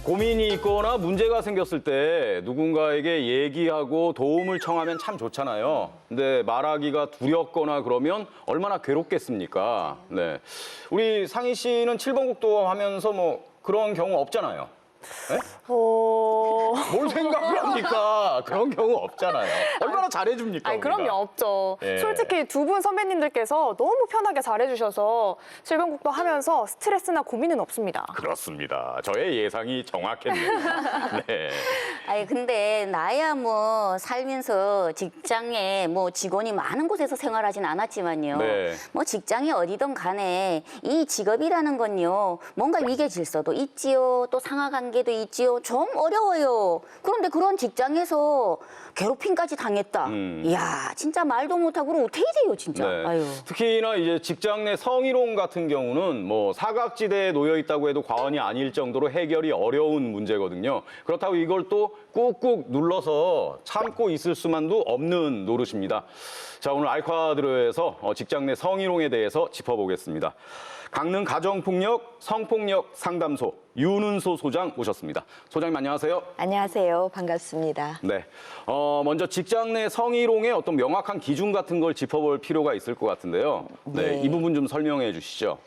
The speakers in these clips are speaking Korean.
고민이 있거나 문제가 생겼을 때 누군가에게 얘기하고 도움을 청하면 참 좋잖아요. 근데 말하기가 두렵거나 그러면 얼마나 괴롭겠습니까? 네. 우리 상희 씨는 7번 국도 하면서 뭐 그런 경우 없잖아요. 네? 뭘 생각을 합니까? 그런 경우 없잖아요. 얼마나 잘해줍니까? 아니, 우리가? 그럼요, 없죠. 예. 솔직히 두 분 선배님들께서 너무 편하게 잘해주셔서 7번 국도 하면서 스트레스나 고민은 없습니다. 그렇습니다. 저의 예상이 정확했네요. 네. 아니 근데 나야 뭐 살면서 직장에 뭐 직원이 많은 곳에서 생활하진 않았지만요. 네. 뭐 직장이 어디든 간에 이 직업이라는 건요. 뭔가 위계 질서도 있지요. 또 상하 관계도 있지요. 좀 어려워요. 그런데 그런 직장에서 괴롭힘까지 당했다. 이야 진짜 말도 못하고 그럼 어떻게 돼요 진짜. 네. 아유. 특히나 이제 직장 내 성희롱 같은 경우는 뭐 사각지대에 놓여 있다고 해도 과언이 아닐 정도로 해결이 어려운 문제거든요. 그렇다고 이걸 또 꾹꾹 눌러서 참고 있을 수만도 없는 노릇입니다. 자, 오늘 알콰드로에서 직장 내 성희롱에 대해서 짚어보겠습니다. 강릉 가정폭력 성폭력 상담소 윤은소 소장 모셨습니다. 소장님 안녕하세요. 안녕하세요. 반갑습니다. 네. 먼저 직장 내 성희롱의 어떤 명확한 기준 같은 걸 짚어볼 필요가 있을 것 같은데요. 네. 네. 이 부분 좀 설명해 주시죠.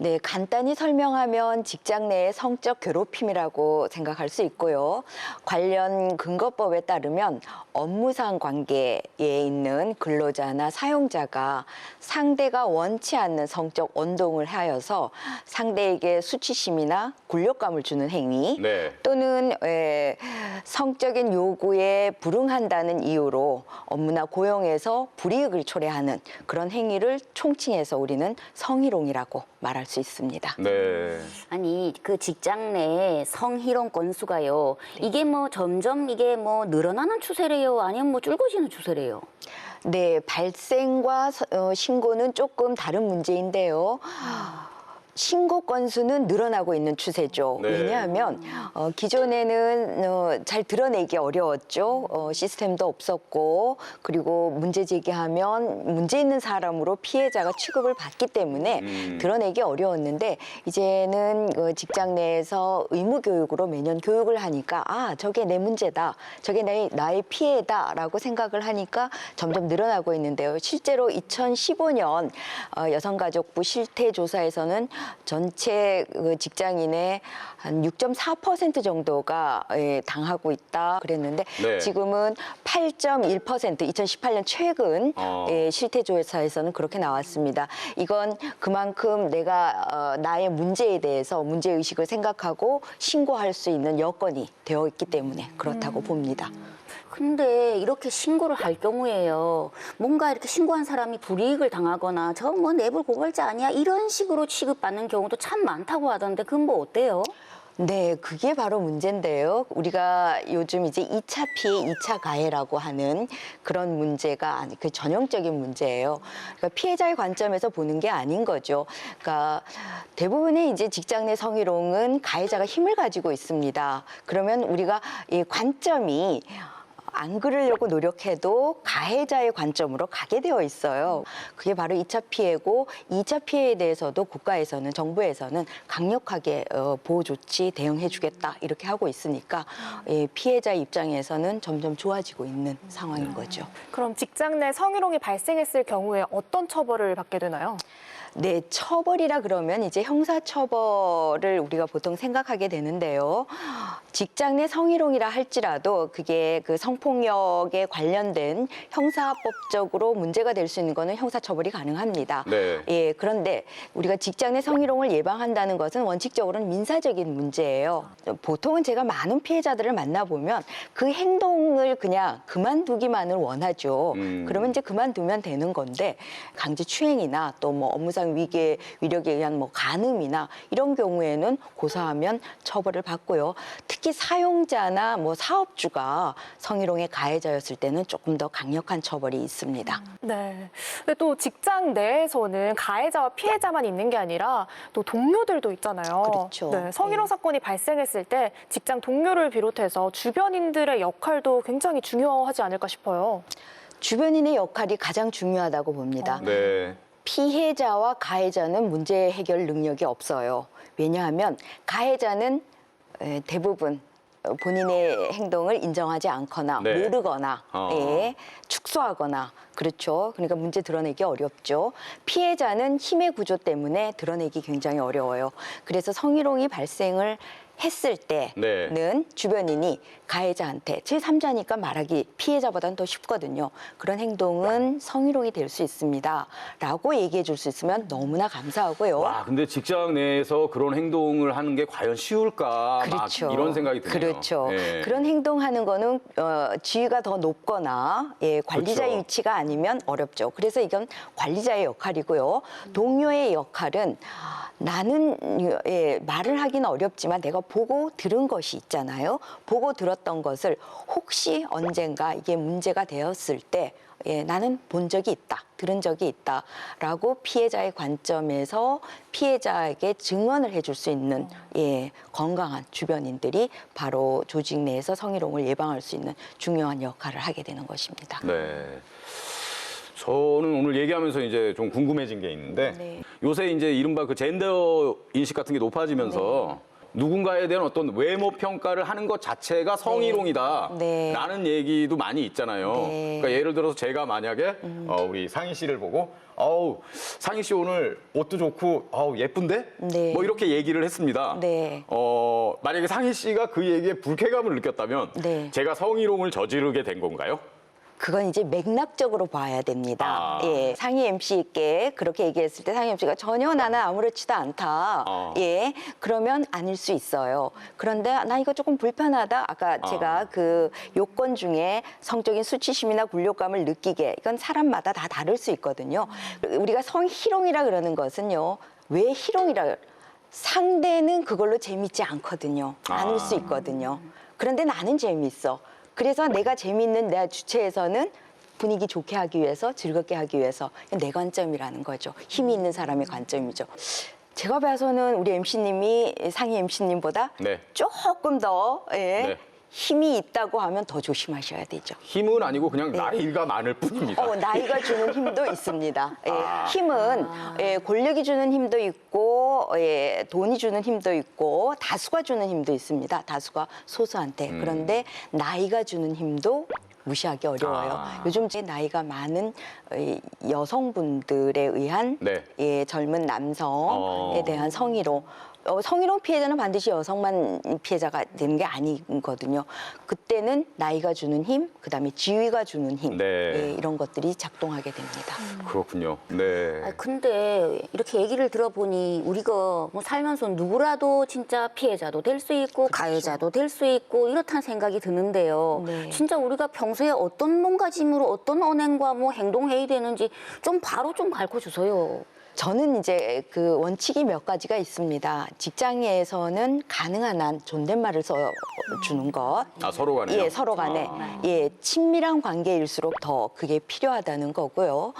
네, 간단히 설명하면 직장 내의 성적 괴롭힘이라고 생각할 수 있고요. 관련 근거법에 따르면 업무상 관계에 있는 근로자나 사용자가 상대가 원치 않는 성적 원동을 하여서 상대에게 수치심이나 굴욕감을 주는 행위 네. 또는 성적인 요구에 불응한다는 이유로 업무나 고용에서 불이익을 초래하는 그런 행위를 총칭해서 우리는 성희롱이라고 말할 수 있습니다. 네. 아니 그 직장 내 성희롱 건수가요. 이게 뭐 점점 이게 뭐 늘어나는 추세래요? 아니면 뭐 줄고지는 추세래요? 네, 발생과 신고는 조금 다른 문제인데요. 신고 건수는 늘어나고 있는 추세죠. 네. 왜냐하면 기존에는 잘 드러내기 어려웠죠. 시스템도 없었고 그리고 문제 제기하면 문제 있는 사람으로 피해자가 취급을 받기 때문에 드러내기 어려웠는데 이제는 직장 내에서 의무 교육으로 매년 교육을 하니까 아 저게 내 문제다. 저게 나의 피해다라고 생각을 하니까 점점 늘어나고 있는데요. 실제로 2015년 여성가족부 실태조사에서는 전체 직장인의 한 6.4% 정도가 당하고 있다 그랬는데 네. 지금은 8.1% 2018년 최근 실태조사에서는 그렇게 나왔습니다. 이건 그만큼 내가 나의 문제에 대해서 문제의식을 생각하고 신고할 수 있는 여건이 되어 있기 때문에 그렇다고 봅니다. 근데 이렇게 신고를 할 경우에요. 뭔가 이렇게 신고한 사람이 불이익을 당하거나 저 뭐 내부 고발자 아니야? 이런 식으로 취급받는 경우도 참 많다고 하던데 그건 뭐 어때요? 네, 그게 바로 문제인데요. 우리가 요즘 이제 2차 피해, 2차 가해라고 하는 그런 문제가 그 전형적인 문제예요. 그러니까 피해자의 관점에서 보는 게 아닌 거죠. 그러니까 대부분의 이제 직장 내 성희롱은 가해자가 힘을 가지고 있습니다. 그러면 우리가 이 관점이 안 그러려고 노력해도 가해자의 관점으로 가게 되어 있어요. 그게 바로 2차 피해고 2차 피해에 대해서도 국가에서는 정부에서는 강력하게 보호 조치 대응해 주겠다 이렇게 하고 있으니까 피해자 입장에서는 점점 좋아지고 있는 상황인 거죠. 그럼 직장 내 성희롱이 발생했을 경우에 어떤 처벌을 받게 되나요? 네, 처벌이라 그러면 이제 형사처벌을 우리가 보통 생각하게 되는데요. 직장 내 성희롱이라 할지라도 그게 그 성폭력에 관련된 형사법적으로 문제가 될 수 있는 거는 형사처벌이 가능합니다. 네. 예, 그런데 우리가 직장 내 성희롱을 예방한다는 것은 원칙적으로는 민사적인 문제예요. 보통은 제가 많은 피해자들을 만나보면 그 행동을 그냥 그만두기만을 원하죠. 그러면 이제 그만두면 되는 건데 강제추행이나 또 뭐 업무상 위력에 의한 뭐 간음이나 이런 경우에는 고소하면 처벌을 받고요. 특히 사용자나 뭐 사업주가 성희롱의 가해자였을 때는 조금 더 강력한 처벌이 있습니다. 네. 근데 또 직장 내에서는 가해자와 피해자만 있는 게 아니라 또 동료들도 있잖아요. 그렇죠. 네, 성희롱 사건이 발생했을 때 직장 동료를 비롯해서 주변인들의 역할도 굉장히 중요하지 않을까 싶어요. 주변인의 역할이 가장 중요하다고 봅니다. 네. 피해자와 가해자는 문제 해결 능력이 없어요. 왜냐하면 가해자는 대부분 본인의 행동을 인정하지 않거나 네. 모르거나 예, 축소하거나 그렇죠. 그러니까 문제 드러내기 어렵죠. 피해자는 힘의 구조 때문에 드러내기 굉장히 어려워요. 그래서 성희롱이 발생을 했을 때는 네. 주변인이 가해자한테 제3자니까 말하기 피해자보다는 더 쉽거든요. 그런 행동은 성희롱이 될 수 있습니다. 라고 얘기해 줄 수 있으면 너무나 감사하고요. 와, 근데 직장 내에서 그런 행동을 하는 게 과연 쉬울까? 그렇죠. 막 이런 생각이 드네요. 그렇죠. 예. 그런 행동하는 거는 지위가 더 높거나 예, 관리자의 그렇죠. 위치가 아니면 어렵죠. 그래서 이건 관리자의 역할이고요. 동료의 역할은 나는 예, 말을 하기는 어렵지만 내가 보고 들은 것이 있잖아요. 보고 들었던 것을 혹시 언젠가 이게 문제가 되었을 때 예, 나는 본 적이 있다, 들은 적이 있다라고 피해자의 관점에서 피해자에게 증언을 해줄 수 있는 예, 건강한 주변인들이 바로 조직 내에서 성희롱을 예방할 수 있는 중요한 역할을 하게 되는 것입니다. 네. 저는 오늘 얘기하면서 이제 좀 궁금해진 게 있는데 네. 요새 이제 이른바 그 젠더 인식 같은 게 높아지면서 누군가에 대한 어떤 외모 평가를 하는 것 자체가 성희롱이다 네. 라는 얘기도 많이 있잖아요. 네. 그러니까 예를 들어서 제가 만약에 우리 상희 씨를 보고 어우, 상희 씨 오늘 옷도 좋고 어우, 예쁜데? 네. 뭐 이렇게 얘기를 했습니다. 네. 만약에 상희 씨가 그 얘기에 불쾌감을 느꼈다면 네. 제가 성희롱을 저지르게 된 건가요? 그건 이제 맥락적으로 봐야 됩니다. 아. 예, 상희 MC께 그렇게 얘기했을 때 상희 MC가 전혀 나는 아무렇지도 않다. 예, 그러면 아닐 수 있어요. 그런데 나 이거 조금 불편하다. 아까 제가 그 요건 중에 성적인 수치심이나 굴욕감을 느끼게 이건 사람마다 다 다를 수 있거든요. 우리가 성희롱이라 그러는 것은요. 왜 희롱이라 상대는 그걸로 재밌지 않거든요. 않을 수 있거든요. 그런데 나는 재밌어. 그래서 내가 재미있는 내 주체에서는 분위기 좋게 하기 위해서 즐겁게 하기 위해서 내 관점이라는 거죠. 힘이 있는 사람의 관점이죠. 제가 봐서는 우리 MC님이 상희 MC님보다 네. 조금 더 예, 네. 힘이 있다고 하면 더 조심하셔야 되죠. 힘은 아니고 그냥 나이가 많을 뿐입니다. 나이가 주는 힘도 있습니다. 예, 아. 힘은 예, 권력이 주는 힘도 있고 예, 돈이 주는 힘도 있고 다수가 주는 힘도 있습니다. 다수가 소수한테. 그런데 나이가 주는 힘도 무시하기 어려워요. 아. 요즘 제 나이가 많은 여성분들에 의한 네. 예, 젊은 남성에 대한 성희롱. 성희롱 피해자는 반드시 여성만 피해자가 되는 게 아니거든요. 그때는 나이가 주는 힘, 그다음에 지위가 주는 힘, 네. 예, 이런 것들이 작동하게 됩니다. 그렇군요. 네. 아, 근데 이렇게 얘기를 들어보니 우리가 뭐 살면서 누구라도 진짜 피해자도 될 수 있고 가해자도 될 수 있고 이렇다는 생각이 드는데요. 네. 진짜 우리가 평소에 어떤 몸가짐으로 어떤 언행과 뭐 행동해야 되는지 좀 바로 좀 가르쳐 주세요. 저는 이제 그 원칙이 몇 가지가 있습니다. 직장에서는 가능한 한 존댓말을 써주는 것. 아, 서로 간에요? 예, 서로 간에. 예, 친밀한 관계일수록 더 그게 필요하다는 거고요.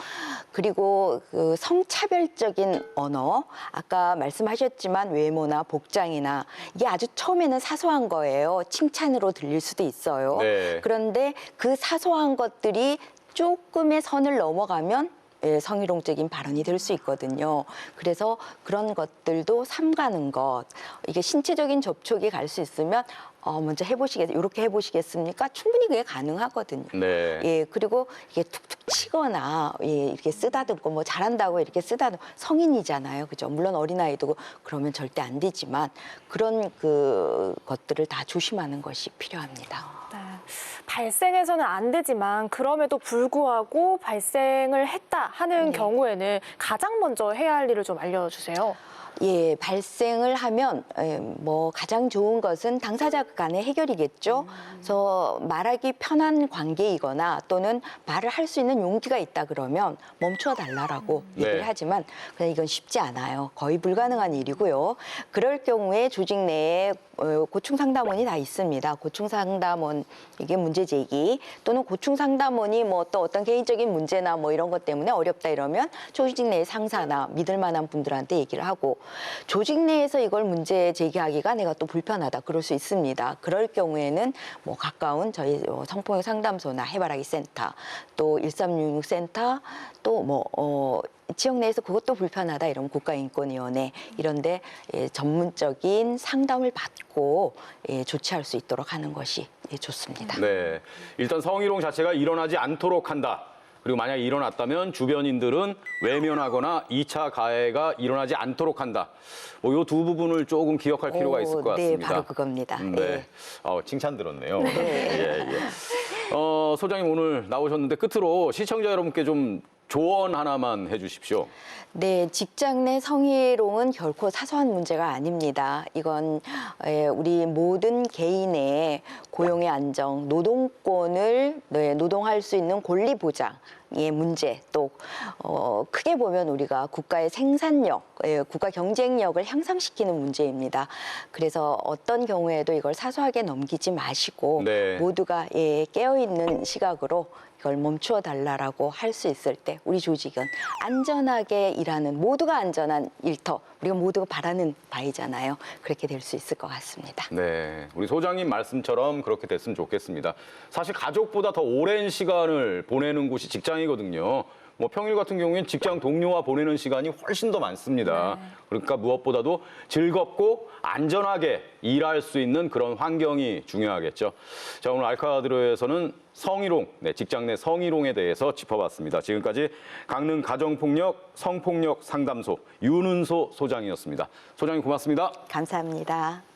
그리고 그 성차별적인 언어, 아까 말씀하셨지만 외모나 복장이나 이게 아주 처음에는 사소한 거예요. 칭찬으로 들릴 수도 있어요. 네. 그런데 그 사소한 것들이 조금의 선을 넘어가면 예, 성희롱적인 발언이 될 수 있거든요. 그래서 그런 것들도 삼가는 것, 이게 신체적인 접촉이 갈 수 있으면 먼저 이렇게 해보시겠습니까? 충분히 그게 가능하거든요. 네. 예, 그리고 이게 툭툭 치거나 예, 이렇게 쓰다듬고 뭐 잘한다고 이렇게 쓰다듬고 성인이잖아요, 그죠? 물론 어린아이도 그러면 절대 안 되지만 그런 그 것들을 다 조심하는 것이 필요합니다. 네. 발생해서는 안 되지만 그럼에도 불구하고 발생을 했다 하는 경우에는 가장 먼저 해야 할 일을 좀 알려주세요. 예, 발생을 하면 뭐 가장 좋은 것은 당사자 간의 해결이겠죠. 그래서 말하기 편한 관계이거나 또는 말을 할 수 있는 용기가 있다 그러면 멈춰 달라라고 얘기를 네. 하지만 그냥 이건 쉽지 않아요. 거의 불가능한 일이고요. 그럴 경우에 조직 내에 고충상담원이 다 있습니다. 고충상담원 이게 문제 제기 또는 고충상담원이 뭐 또 어떤 개인적인 문제나 뭐 이런 것 때문에 어렵다 이러면 조직 내의 상사나 믿을 만한 분들한테 얘기를 하고 조직 내에서 이걸 문제 제기하기가 내가 또 불편하다 그럴 수 있습니다. 그럴 경우에는 뭐 가까운 저희 성폭력 상담소나 해바라기 센터 또 1366 센터 또 뭐 지역 내에서 그것도 불편하다 이러면 국가인권위원회 이런데 전문적인 상담을 받고 조치할 수 있도록 하는 것이 좋습니다. 네, 일단 성희롱 자체가 일어나지 않도록 한다. 그리고 만약 일어났다면 주변인들은 외면하거나 2차 가해가 일어나지 않도록 한다. 이 두 부분을 조금 기억할 필요가 있을 것 같습니다. 네, 바로 그겁니다. 네, 칭찬 들었네요. 예, 예. 소장님 오늘 나오셨는데 끝으로 시청자 여러분께 좀 조언 하나만 해주십시오. 네, 직장 내 성희롱은 결코 사소한 문제가 아닙니다. 이건 우리 모든 개인의 고용의 안정, 노동권을 노동할 수 있는 권리 보장의 문제, 또 크게 보면 우리가 국가의 생산력, 국가 경쟁력을 향상시키는 문제입니다. 그래서 어떤 경우에도 이걸 사소하게 넘기지 마시고 네. 모두가 깨어있는 시각으로 이걸 멈추어 달라라고 할 수 있을 때 우리 조직은 안전하게 일하는 모두가 안전한 일터 우리가 모두가 바라는 바이잖아요. 그렇게 될 수 있을 것 같습니다. 네, 우리 소장님 말씀처럼 그렇게 됐으면 좋겠습니다. 사실 가족보다 더 오랜 시간을 보내는 곳이 직장이거든요. 뭐 평일 같은 경우에는 직장 동료와 보내는 시간이 훨씬 더 많습니다. 그러니까 무엇보다도 즐겁고 안전하게 일할 수 있는 그런 환경이 중요하겠죠. 자, 오늘 알카드로에서는 성희롱, 직장 내 성희롱에 대해서 짚어봤습니다. 지금까지 강릉 가정폭력 성폭력 상담소 윤은소 소장이었습니다. 소장님 고맙습니다. 감사합니다.